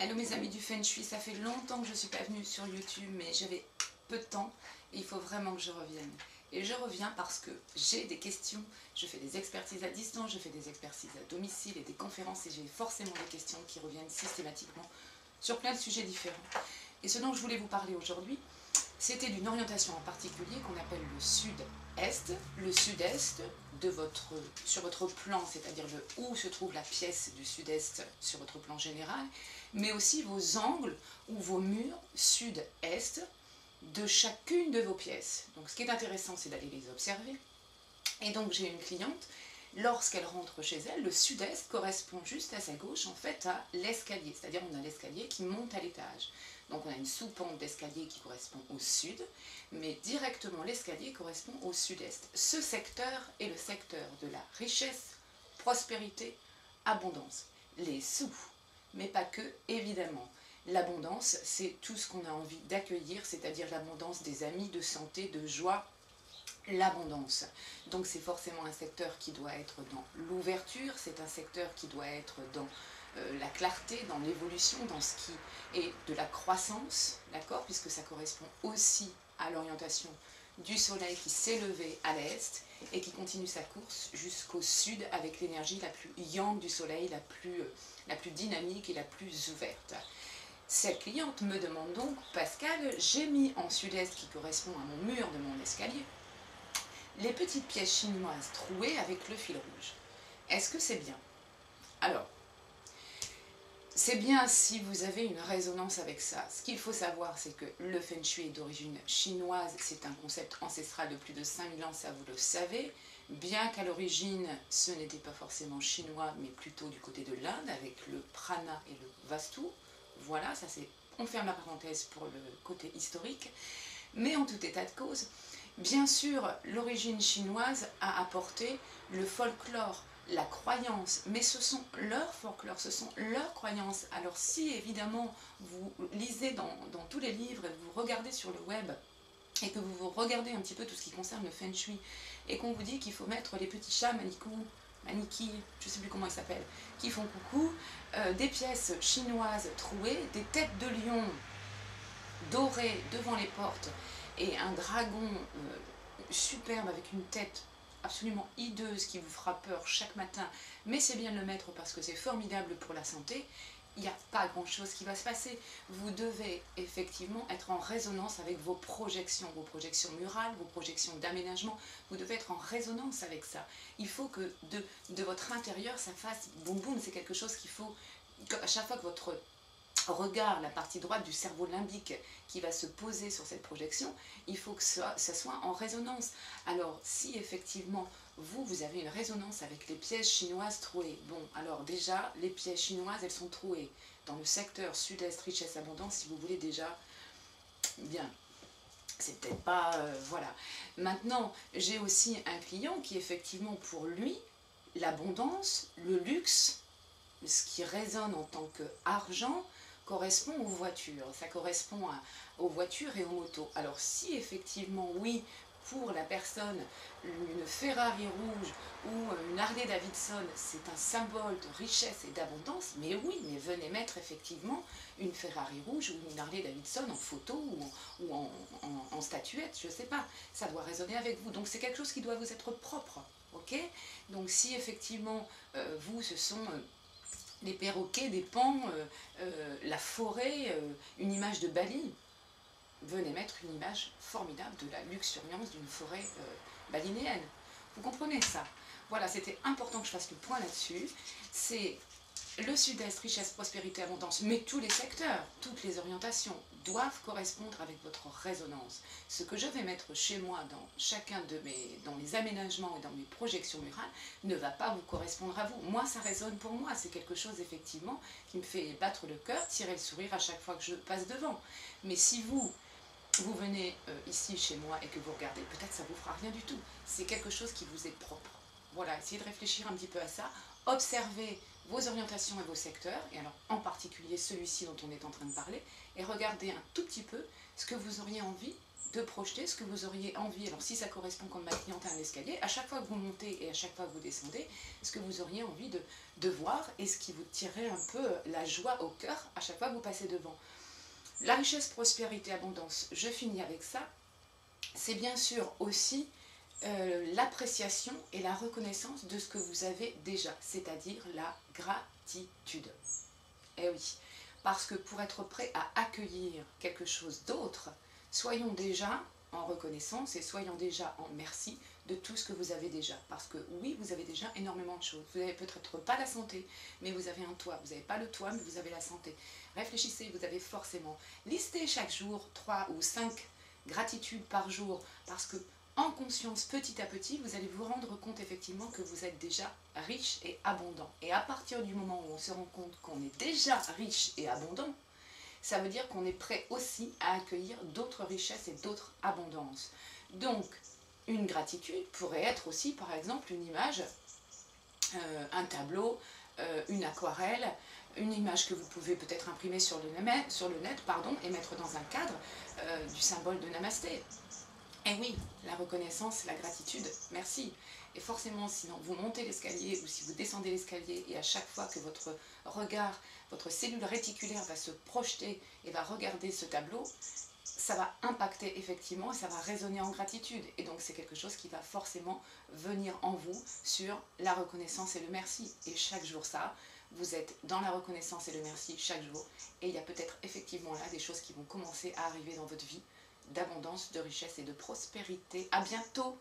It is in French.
Hello mes amis du Feng Shui, ça fait longtemps que je ne suis pas venue sur YouTube, mais j'avais peu de temps et il faut vraiment que je revienne. Et je reviens parce que j'ai des questions, je fais des expertises à distance, je fais des expertises à domicile et des conférences et j'ai forcément des questions qui reviennent systématiquement sur plein de sujets différents. Et ce dont je voulais vous parler aujourd'hui, c'était d'une orientation en particulier qu'on appelle le sud-est. Le sud-est sur votre plan, c'est-à-dire où se trouve la pièce du sud-est sur votre plan général, mais aussi vos angles ou vos murs sud-est de chacune de vos pièces. Donc ce qui est intéressant, c'est d'aller les observer. Et donc j'ai une cliente, lorsqu'elle rentre chez elle, le sud-est correspond juste à sa gauche, en fait, à l'escalier. C'est-à-dire on a l'escalier qui monte à l'étage. Donc on a une sous-pente d'escalier qui correspond au sud, mais directement l'escalier correspond au sud-est. Ce secteur est le secteur de la richesse, prospérité, abondance. Les sous, mais pas que, évidemment. L'abondance, c'est tout ce qu'on a envie d'accueillir, c'est-à-dire l'abondance des amis, de santé, de joie, l'abondance. Donc c'est forcément un secteur qui doit être dans l'ouverture, c'est un secteur qui doit être dans la clarté, dans l'évolution, dans ce qui est de la croissance, d'accord, puisque ça correspond aussi à l'orientation du soleil qui s'est levé à l'est et qui continue sa course jusqu'au sud avec l'énergie la plus yang du soleil, la plus dynamique et la plus ouverte. Cette cliente me demande donc, Pascal, j'ai mis en sud-est qui correspond à mon mur de mon escalier, les petites pièces chinoises trouées avec le fil rouge. Est-ce que c'est bien? Alors, c'est bien si vous avez une résonance avec ça. Ce qu'il faut savoir, c'est que le Feng Shui est d'origine chinoise, c'est un concept ancestral de plus de 5000 ans, ça vous le savez. Bien qu'à l'origine, ce n'était pas forcément chinois, mais plutôt du côté de l'Inde, avec le prana et le vastu. Voilà, ça c'est, on ferme la parenthèse pour le côté historique. Mais en tout état de cause, bien sûr, l'origine chinoise a apporté le folklore, la croyance, mais ce sont leurs folklore, ce sont leurs croyances. Alors si évidemment vous lisez dans tous les livres et vous regardez sur le web et que vous regardez un petit peu tout ce qui concerne le Feng Shui et qu'on vous dit qu'il faut mettre les petits chats maniki, je ne sais plus comment ils s'appellent, qui font coucou, des pièces chinoises trouées, des têtes de lion dorées devant les portes et un dragon superbe avec une tête absolument hideuse qui vous fera peur chaque matin, mais c'est bien de le mettre parce que c'est formidable pour la santé, il n'y a pas grand chose qui va se passer. Vous devez effectivement être en résonance avec vos projections murales, vos projections d'aménagement, vous devez être en résonance avec ça. Il faut que de votre intérieur ça fasse boum boum, c'est quelque chose qu'il faut, à chaque fois que votre regard, la partie droite du cerveau limbique qui va se poser sur cette projection, il faut que ça soit en résonance. Alors, si effectivement, vous avez une résonance avec les pièces chinoises trouées, bon, alors déjà, les pièces chinoises, elles sont trouées dans le secteur sud-est, richesse, abondance, si vous voulez déjà, bien, c'est peut-être pas, voilà. Maintenant, j'ai aussi un client qui, effectivement, pour lui, l'abondance, le luxe, ce qui résonne en tant qu'argent, correspond aux voitures, ça correspond aux voitures et aux motos. Alors si effectivement, oui, pour la personne, une Ferrari rouge ou une Harley Davidson, c'est un symbole de richesse et d'abondance, mais oui, mais venez mettre effectivement une Ferrari rouge ou une Harley Davidson en photo ou en statuette, je ne sais pas, ça doit résonner avec vous. Donc c'est quelque chose qui doit vous être propre, ok? Donc si effectivement, vous, ce sont les perroquets, des pans, la forêt, une image de Bali, venez mettre une image formidable de la luxuriance d'une forêt balinéenne. Vous comprenez ça? Voilà, c'était important que je fasse le point là-dessus. C'est le sud-est, richesse, prospérité, abondance, mais tous les secteurs, toutes les orientations doivent correspondre avec votre résonance. Ce que je vais mettre chez moi dans les aménagements et dans mes projections murales ne va pas vous correspondre à vous. Moi, ça résonne pour moi. C'est quelque chose effectivement qui me fait battre le cœur, tirer le sourire à chaque fois que je passe devant. Mais si vous venez ici chez moi et que vous regardez, peut-être ça ne vous fera rien du tout. C'est quelque chose qui vous est propre. Voilà, essayez de réfléchir un petit peu à ça. Observez vos orientations et vos secteurs, et alors en particulier celui-ci dont on est en train de parler, et regardez un tout petit peu ce que vous auriez envie de projeter ce que vous auriez envie. Alors si ça correspond comme ma cliente à un escalier, à chaque fois que vous montez et à chaque fois que vous descendez, ce que vous auriez envie de voir et ce qui vous tirerait un peu la joie au cœur à chaque fois que vous passez devant. La richesse, prospérité, abondance, je finis avec ça. C'est bien sûr aussi l'appréciation et la reconnaissance de ce que vous avez déjà, c'est-à-dire la gratitude. Eh oui, parce que pour être prêt à accueillir quelque chose d'autre, soyons déjà en reconnaissance et soyons déjà en merci de tout ce que vous avez déjà. Parce que oui, vous avez déjà énormément de choses. Vous n'avez peut-être pas la santé, mais vous avez un toit. Vous n'avez pas le toit, mais vous avez la santé. Réfléchissez, vous avez forcément. Listez chaque jour 3 ou 5 gratitudes par jour, parce que en conscience, petit à petit, vous allez vous rendre compte effectivement que vous êtes déjà riche et abondant. Et à partir du moment où on se rend compte qu'on est déjà riche et abondant, ça veut dire qu'on est prêt aussi à accueillir d'autres richesses et d'autres abondances. Donc, une gratitude pourrait être aussi, par exemple, une image, un tableau, une aquarelle, une image que vous pouvez peut-être imprimer sur le net, et mettre dans un cadre du symbole de Namasté. Et oui, la reconnaissance, la gratitude, merci. Et forcément, sinon vous montez l'escalier ou si vous descendez l'escalier et à chaque fois que votre regard, votre cellule réticulaire va se projeter et va regarder ce tableau, ça va impacter effectivement et ça va résonner en gratitude. Et donc c'est quelque chose qui va forcément venir en vous sur la reconnaissance et le merci. Et chaque jour ça, vous êtes dans la reconnaissance et le merci chaque jour. Et il y a peut-être effectivement là des choses qui vont commencer à arriver dans votre vie, d'abondance, de richesse et de prospérité. À bientôt!